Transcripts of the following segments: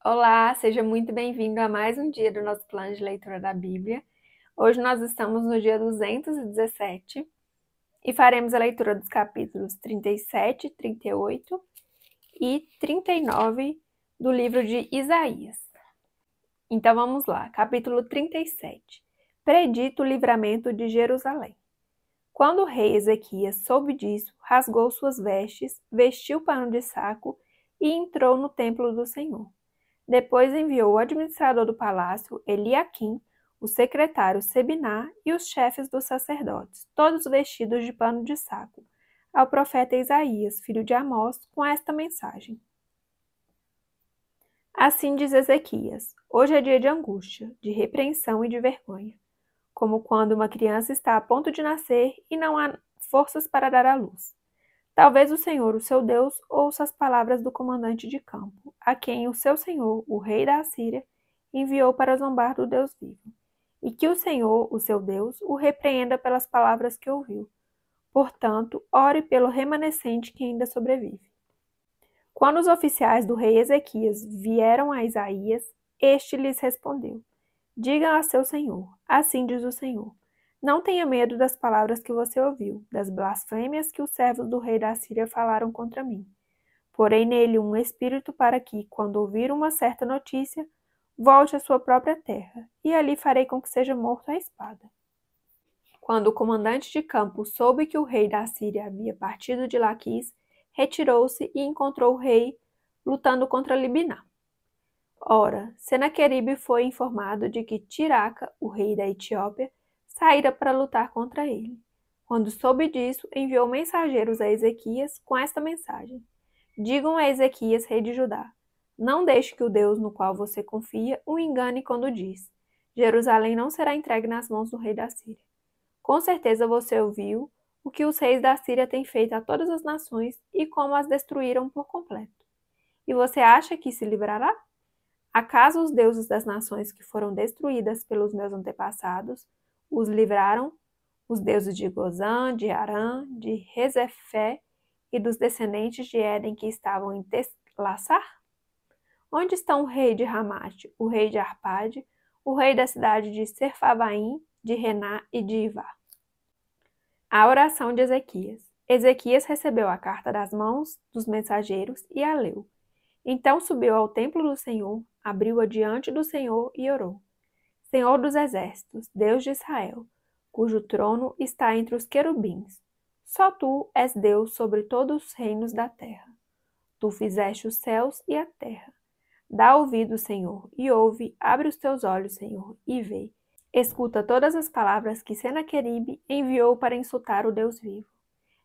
Olá, seja muito bem-vindo a mais um dia do nosso plano de leitura da Bíblia. Hoje nós estamos no dia 217 e faremos a leitura dos capítulos 37, 38 e 39 do livro de Isaías. Então vamos lá, capítulo 37. Predito o livramento de Jerusalém. Quando o rei Ezequias soube disso, rasgou suas vestes, vestiu pano de saco e entrou no templo do Senhor. Depois enviou o administrador do palácio, Eliaquim, o secretário Sebiná e os chefes dos sacerdotes, todos vestidos de pano de saco, ao profeta Isaías, filho de Amós, com esta mensagem. Assim diz Ezequias: hoje é dia de angústia, de repreensão e de vergonha, como quando uma criança está a ponto de nascer e não há forças para dar à luz. Talvez o Senhor, o seu Deus, ouça as palavras do comandante de campo, a quem o seu senhor, o rei da Assíria, enviou para zombar do Deus vivo. E que o Senhor, o seu Deus, o repreenda pelas palavras que ouviu. Portanto, ore pelo remanescente que ainda sobrevive. Quando os oficiais do rei Ezequias vieram a Isaías, este lhes respondeu: diga a seu senhor, assim diz o Senhor. Não tenha medo das palavras que você ouviu, das blasfêmias que os servos do rei da Síria falaram contra mim. Porém nele um espírito para que, quando ouvir uma certa notícia, volte à sua própria terra, e ali farei com que seja morto à espada. Quando o comandante de campo soube que o rei da Síria havia partido de Laquis, retirou-se e encontrou o rei lutando contra Libná. Ora, Senaqueribe foi informado de que Tiraca, o rei da Etiópia, saíra para lutar contra ele. Quando soube disso, enviou mensageiros a Ezequias com esta mensagem: digam a Ezequias, rei de Judá: não deixe que o Deus no qual você confia o engane quando diz: Jerusalém não será entregue nas mãos do rei da Síria. Com certeza você ouviu o que os reis da Síria têm feito a todas as nações e como as destruíram por completo. E você acha que se livrará? Acaso os deuses das nações que foram destruídas pelos meus antepassados os livraram? Os deuses de Gozã, de Arã, de Rezefé e dos descendentes de Éden que estavam em Telassar? Onde estão o rei de Ramate, o rei de Arpade, o rei da cidade de Serfavaim, de Rená e de Ivá? A oração de Ezequias. Ezequias recebeu a carta das mãos dos mensageiros e a leu. Então subiu ao templo do Senhor, abriu-a diante do Senhor e orou: Senhor dos exércitos, Deus de Israel, cujo trono está entre os querubins, só tu és Deus sobre todos os reinos da terra. Tu fizeste os céus e a terra. Dá ouvido, Senhor, e ouve, abre os teus olhos, Senhor, e vê. Escuta todas as palavras que Senaqueribe enviou para insultar o Deus vivo.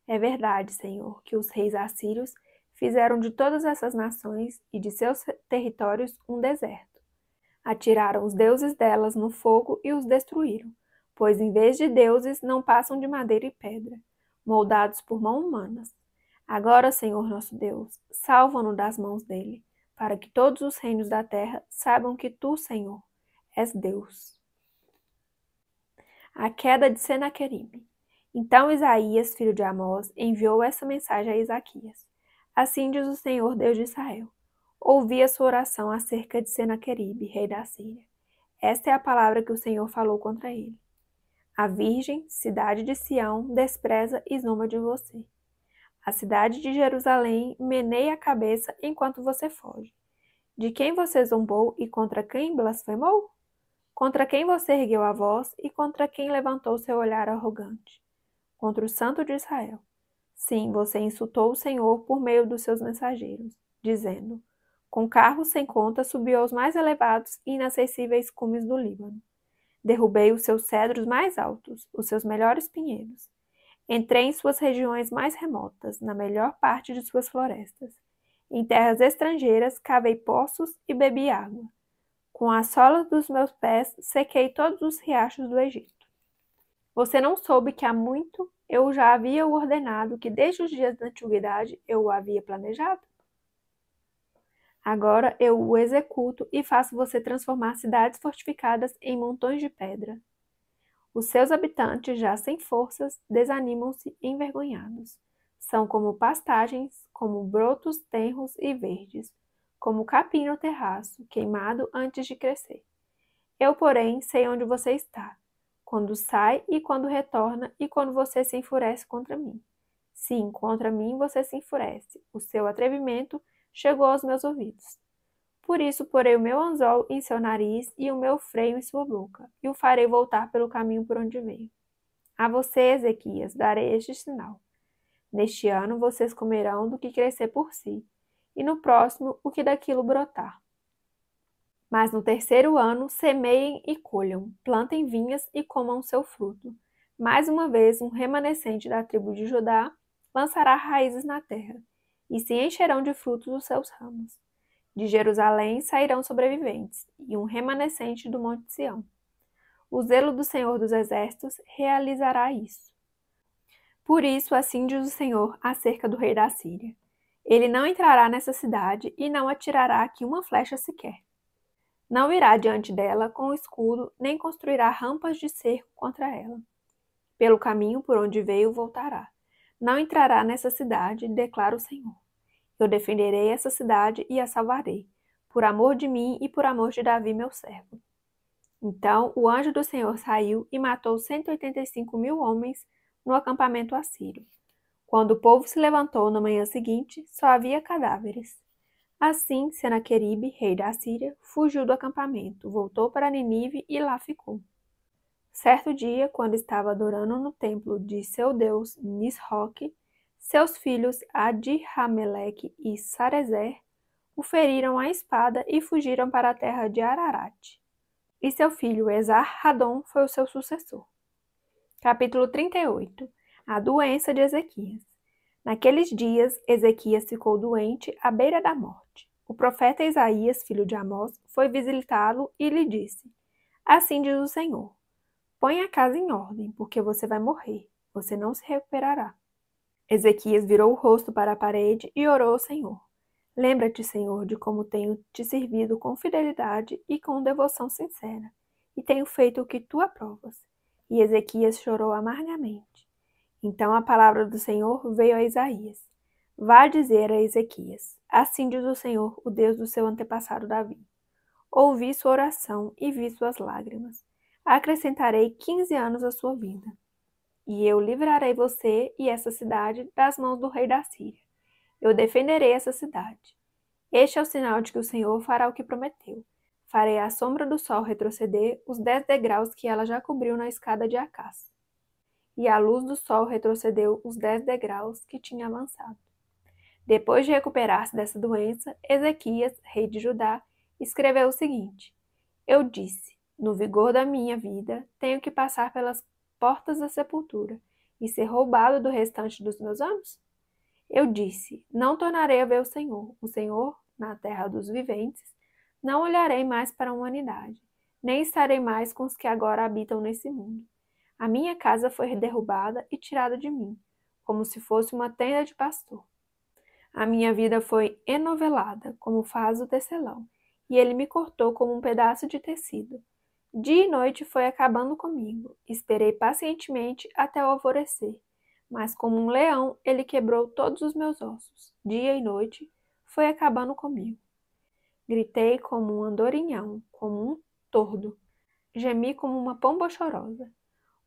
É verdade, Senhor, que os reis assírios fizeram de todas essas nações e de seus territórios um deserto. Atiraram os deuses delas no fogo e os destruíram, pois em vez de deuses não passam de madeira e pedra, moldados por mãos humanas. Agora, Senhor nosso Deus, salva-nos das mãos dele, para que todos os reinos da terra saibam que tu, Senhor, és Deus. A queda de Senaqueribe. Então Isaías, filho de Amós, enviou essa mensagem a Isaquias. Assim diz o Senhor Deus de Israel: ouvi a sua oração acerca de Senaqueribe, rei da Síria. Esta é a palavra que o Senhor falou contra ele. A virgem, cidade de Sião, despreza e zomba de você. A cidade de Jerusalém meneia a cabeça enquanto você foge. De quem você zombou e contra quem blasfemou? Contra quem você ergueu a voz e contra quem levantou seu olhar arrogante? Contra o Santo de Israel. Sim, você insultou o Senhor por meio dos seus mensageiros, dizendo: com carros sem conta subiu aos mais elevados e inacessíveis cumes do Líbano. Derrubei os seus cedros mais altos, os seus melhores pinheiros. Entrei em suas regiões mais remotas, na melhor parte de suas florestas. Em terras estrangeiras cavei poços e bebi água. Com as solas dos meus pés sequei todos os riachos do Egito. Você não soube que há muito eu já havia o ordenado, que desde os dias da antiguidade eu o havia planejado? Agora eu o executo e faço você transformar cidades fortificadas em montões de pedra. Os seus habitantes, já sem forças, desanimam-se envergonhados. São como pastagens, como brotos tenros e verdes, como capim no terraço, queimado antes de crescer. Eu, porém, sei onde você está, quando sai e quando retorna e quando você se enfurece contra mim. Sim, contra mim você se enfurece. O seu atrevimento chegou aos meus ouvidos. Por isso porei o meu anzol em seu nariz e o meu freio em sua boca, e o farei voltar pelo caminho por onde veio. A você, Ezequias, darei este sinal. Neste ano vocês comerão do que crescer por si, e no próximo o que daquilo brotar. Mas no terceiro ano semeiem e colham, plantem vinhas e comam seu fruto. Mais uma vez um remanescente da tribo de Judá lançará raízes na terra, e se encherão de frutos os seus ramos. De Jerusalém sairão sobreviventes, e um remanescente do monte Sião. O zelo do Senhor dos Exércitos realizará isso. Por isso, assim diz o Senhor acerca do rei da Síria: ele não entrará nessa cidade e não atirará aqui uma flecha sequer. Não irá diante dela com o escudo, nem construirá rampas de cerco contra ela. Pelo caminho por onde veio voltará. Não entrará nessa cidade, declara o Senhor. Eu defenderei essa cidade e a salvarei, por amor de mim e por amor de Davi, meu servo. Então o anjo do Senhor saiu e matou 185.000 homens no acampamento assírio. Quando o povo se levantou na manhã seguinte, só havia cadáveres. Assim, Senaqueribe, rei da Síria, fugiu do acampamento, voltou para Ninive e lá ficou. Certo dia, quando estava adorando no templo de seu deus Nisroque, seus filhos Adirrameleque e Sarezer o feriram à espada e fugiram para a terra de Ararat. E seu filho Esar-Hadon foi o seu sucessor. Capítulo 38. A doença de Ezequias. Naqueles dias, Ezequias ficou doente à beira da morte. O profeta Isaías, filho de Amós, foi visitá-lo e lhe disse: assim diz o Senhor: põe a casa em ordem, porque você vai morrer, você não se recuperará. Ezequias virou o rosto para a parede e orou ao Senhor: lembra-te, Senhor, de como tenho te servido com fidelidade e com devoção sincera, e tenho feito o que tu aprovas. E Ezequias chorou amargamente. Então a palavra do Senhor veio a Isaías: vá dizer a Ezequias: assim diz o Senhor, o Deus do seu antepassado Davi: ouvi sua oração e vi suas lágrimas. Acrescentarei 15 anos à sua vida. E eu livrarei você e essa cidade das mãos do rei da Síria. Eu defenderei essa cidade. Este é o sinal de que o Senhor fará o que prometeu. Farei a sombra do sol retroceder os 10 degraus que ela já cobriu na escada de Acás. E a luz do sol retrocedeu os 10 degraus que tinha avançado. Depois de recuperar-se dessa doença, Ezequias, rei de Judá, escreveu o seguinte: eu disse, no vigor da minha vida, tenho que passar pelas portas da sepultura e ser roubado do restante dos meus anos? Eu disse, não tornarei a ver o Senhor, na terra dos viventes, não olharei mais para a humanidade, nem estarei mais com os que agora habitam nesse mundo. A minha casa foi derrubada e tirada de mim, como se fosse uma tenda de pastor. A minha vida foi enovelada, como faz o tecelão, e ele me cortou como um pedaço de tecido. Dia e noite foi acabando comigo. Esperei pacientemente até o alvorecer, mas como um leão ele quebrou todos os meus ossos. Dia e noite foi acabando comigo. Gritei como um andorinhão, como um tordo. Gemi como uma pomba chorosa.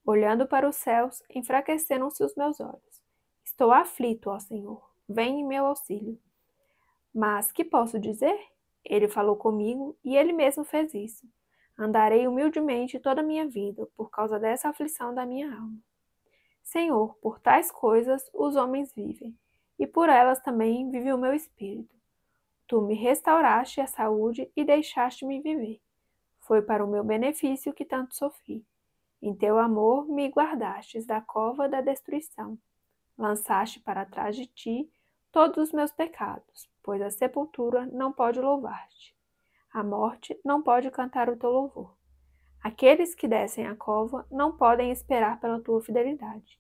Olhando para os céus, enfraqueceram-se os meus olhos. Estou aflito, ó Senhor. Vem em meu auxílio. Mas que posso dizer? Ele falou comigo e ele mesmo fez isso. Andarei humildemente toda a minha vida, por causa dessa aflição da minha alma. Senhor, por tais coisas os homens vivem, e por elas também vive o meu espírito. Tu me restauraste a saúde e deixaste-me viver. Foi para o meu benefício que tanto sofri. Em teu amor me guardastes da cova da destruição. Lançaste para trás de ti todos os meus pecados, pois a sepultura não pode louvar-te. A morte não pode cantar o teu louvor. Aqueles que descem à cova não podem esperar pela tua fidelidade.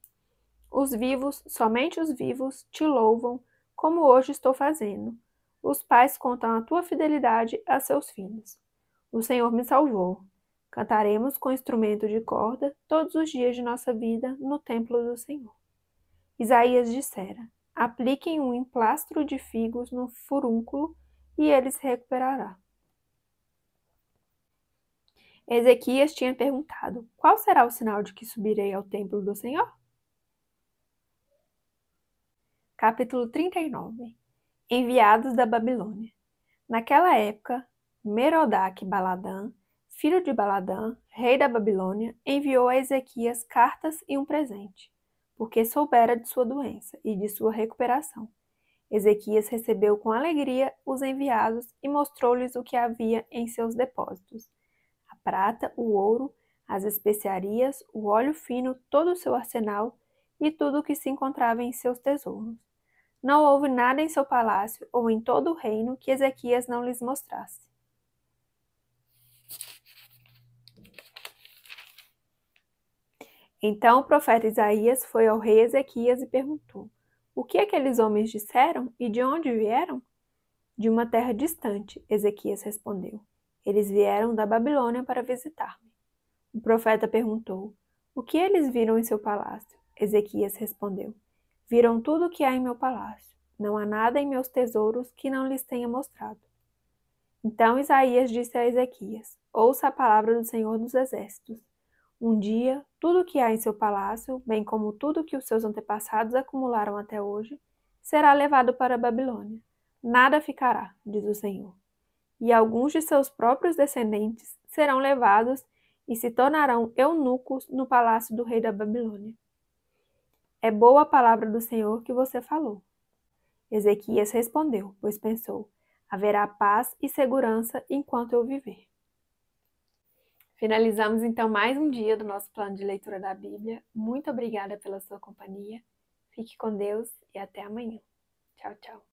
Os vivos, somente os vivos, te louvam, como hoje estou fazendo. Os pais contam a tua fidelidade a seus filhos. O Senhor me salvou. Cantaremos com instrumento de corda todos os dias de nossa vida no templo do Senhor. Isaías dissera: apliquem um emplastro de figos no furúnculo e ele se recuperará. Ezequias tinha perguntado: qual será o sinal de que subirei ao templo do Senhor? Capítulo 39. Enviados da Babilônia. Naquela época, Merodach-Baladã, filho de Baladã, rei da Babilônia, enviou a Ezequias cartas e um presente, porque soubera de sua doença e de sua recuperação. Ezequias recebeu com alegria os enviados e mostrou-lhes o que havia em seus depósitos: a prata, o ouro, as especiarias, o óleo fino, todo o seu arsenal e tudo o que se encontrava em seus tesouros. Não houve nada em seu palácio ou em todo o reino que Ezequias não lhes mostrasse. Então o profeta Isaías foi ao rei Ezequias e perguntou: o que aqueles homens disseram e de onde vieram? De uma terra distante, Ezequias respondeu. Eles vieram da Babilônia para visitar-me. O profeta perguntou: o que eles viram em seu palácio? Ezequias respondeu: viram tudo o que há em meu palácio. Não há nada em meus tesouros que não lhes tenha mostrado. Então Isaías disse a Ezequias: ouça a palavra do Senhor dos Exércitos. Um dia, tudo o que há em seu palácio, bem como tudo que os seus antepassados acumularam até hoje, será levado para a Babilônia. Nada ficará, diz o Senhor. E alguns de seus próprios descendentes serão levados e se tornarão eunucos no palácio do rei da Babilônia. É boa a palavra do Senhor que você falou. Ezequias respondeu, pois pensou: haverá paz e segurança enquanto eu viver. Finalizamos então mais um dia do nosso plano de leitura da Bíblia. Muito obrigada pela sua companhia. Fique com Deus e até amanhã. Tchau, tchau.